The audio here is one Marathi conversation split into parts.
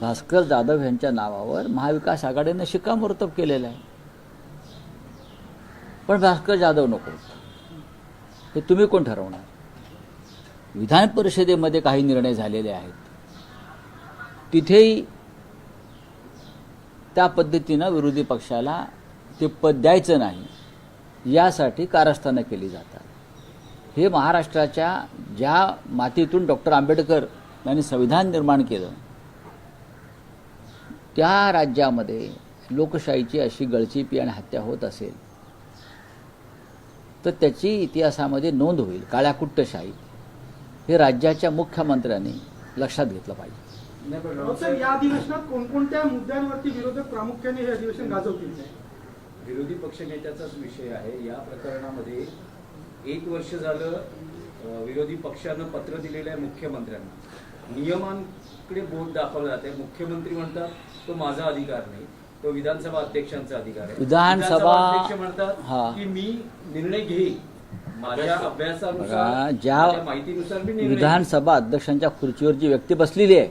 भास्कर जाधव यांच्या नावावर महाविकास आघाडीने शिक्कामोर्तब केलेलं आहे. पण भास्कर जाधव नको, हे तुम्ही कोण ठरवणार? विधान परिषदेमध्ये काही निर्णय झालेले आहेत, तिथेही त्या पद्धतीनं विरोधी पक्षाला ते पद द्यायचं नाही यासाठी कारस्थानं केली जातात. हे महाराष्ट्राच्या ज्या मातीतून डॉक्टर आंबेडकर यांनी संविधान निर्माण केलं, त्या राज्यामध्ये लोकशाहीची अशी गळचीपी आणि हत्या होत असेल तर त्याची इतिहासामध्ये नोंद होईल. काळ्याकुट्टशाही हे राज्याच्या मुख्यमंत्र्यांनी लक्षात घेतलं पाहिजे. या अधिवेशनात कोणकोणत्या मुद्द्यांवरती विरोधक प्रामुख्याने हे अधिवेशन गाजवतील? विरोधी पक्षनेत्याचाच विषय आहे. या प्रकरणामध्ये 1 वर्ष झालं विरोधी पक्षानं पत्र दिलेलं आहे मुख्यमंत्र्यांना. नियमांकडे बोट दाखवलं जाते. मुख्यमंत्री म्हणतात तो माझा अधिकार नाही, तो विधानसभा अध्यक्षांचा अधिकार आहे. विधानसभा अध्यक्ष म्हणतात की मी निर्णय घेईन माझ्या अभ्यासानुसार, ज्या माहितीनुसार मी निर्णय. विधानसभा अध्यक्षांच्या खुर्चीवर जी व्यक्ती बसलेली आहे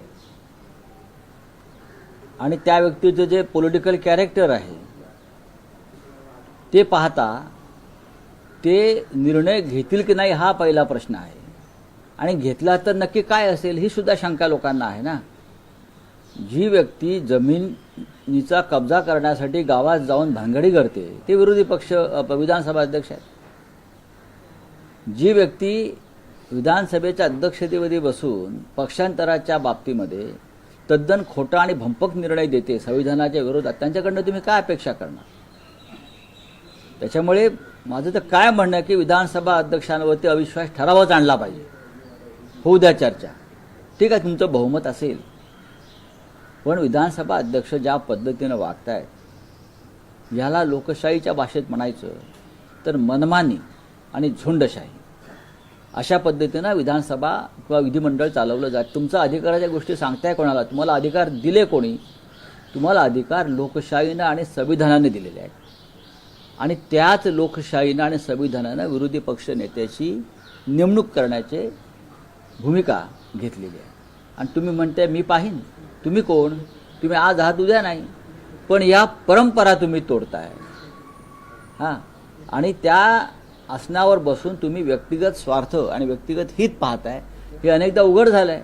आणि त्या व्यक्तीचं जे पॉलिटिकल कॅरेक्टर आहे ते पाहता ते निर्णय घेतील की नाही हा पहिला प्रश्न आहे. आणि घेतला तर नक्की काय असेल ही सुद्धा शंका लोकांना आहे ना. जी व्यक्ती जमिनीचा कब्जा करण्यासाठी गावात जाऊन भानगडी करते ते विरोधी पक्ष विधानसभा अध्यक्ष आहेत. जी व्यक्ती विधानसभेच्या अध्यक्षतेमध्ये बसून पक्षांतराच्या बाबतीमध्ये तद्दन खोटा आणि भंपक निर्णय देते संविधानाच्या विरोधात, त्यांच्याकडनं तुम्ही काय अपेक्षा करणार? त्याच्यामुळे माझं तर काय म्हणणं आहे की विधानसभा अध्यक्षांवरती अविश्वास ठरावच आणला पाहिजे. होऊ द्या चर्चा, ठीक आहे, तुमचं बहुमत असेल, पण विधानसभा अध्यक्ष ज्या पद्धतीनं वागतायत याला लोकशाहीच्या भाषेत म्हणायचं तर मनमानी आणि झुंडशाही अशा पद्धतीनं विधानसभा किंवा विधिमंडळ चालवलं जात. तुमचा अधिकाराच्या गोष्टी सांगताय कोणाला? तुम्हाला अधिकार दिले कोणी? तुम्हाला अधिकार लोकशाहीनं आणि संविधानाने दिलेले आहेत आणि त्याच लोकशाहीनं आणि संविधानानं विरोधी पक्ष नेत्याची नेमणूक करण्याची भूमिका घेतलेली आहे. आणि तुम्ही म्हणताय मी पाहीन. तुम्ही कोण? तुम्ही आज आहात उद्या नाही, पण या परंपरा तुम्ही तोडताय. हां, आणि त्या आसनावर बसून तुम्ही व्यक्तिगत स्वार्थ आणि व्यक्तिगत हित पाहताय, हे अनेकदा उघड झालंय.